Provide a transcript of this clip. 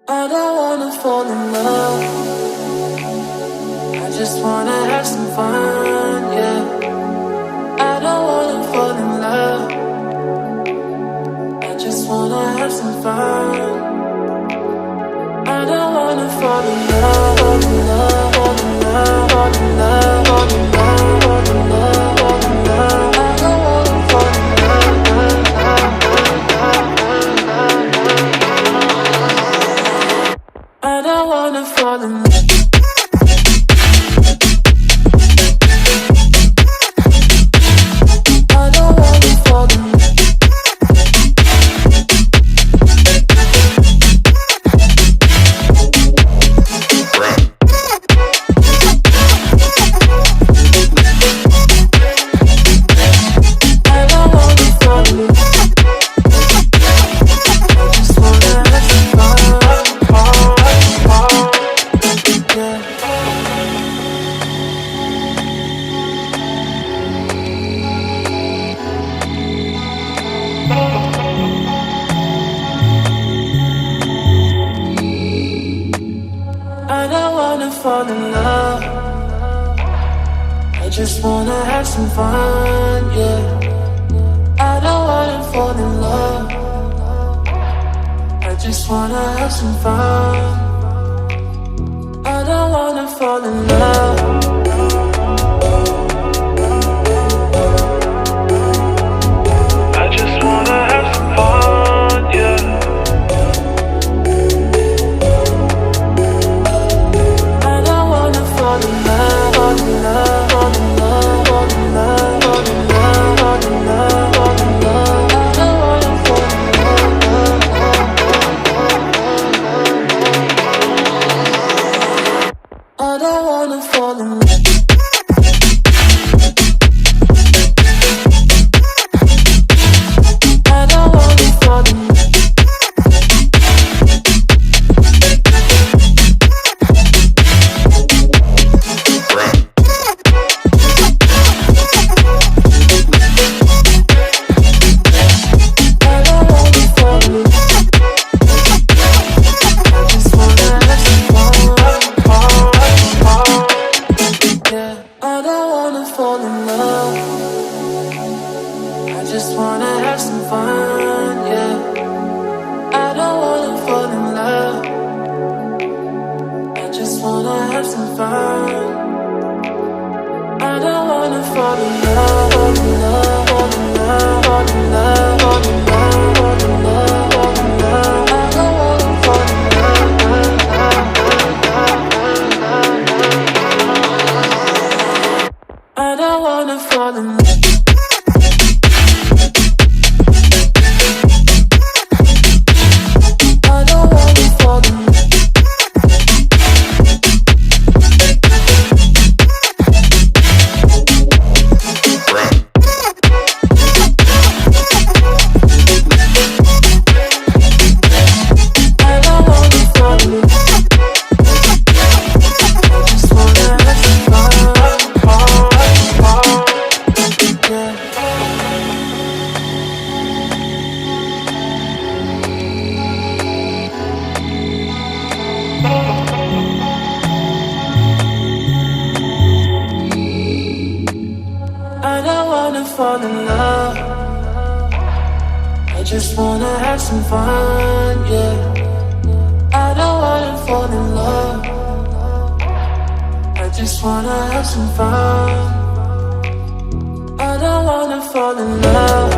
I don't wanna fall in love. I just wanna have some fun, yeah. I don't wanna fall in love. I just wanna have some fun. I don't wanna fall in love, fall in love, fall in love, fall in love, fall in love, fall in love, fall in love. I don't wanna fall in love, I don't wanna fall in love. I don't wanna fall in love. I just wanna have some fun, yeah. I don't wanna fall in love. I just wanna have some fun. I don't wanna fall in love. I just wanna have some fun, yeah. Fall in love, fall in love, fall in love, fall in love, fall in love, fall in love, fall in love. I don't wanna fall in love. I don't wanna fall in love. I don't wanna fall in love. Fall in love. I just wanna have some fun, yeah. I don't wanna fall in love. I just wanna have some fun. I don't wanna fall in love.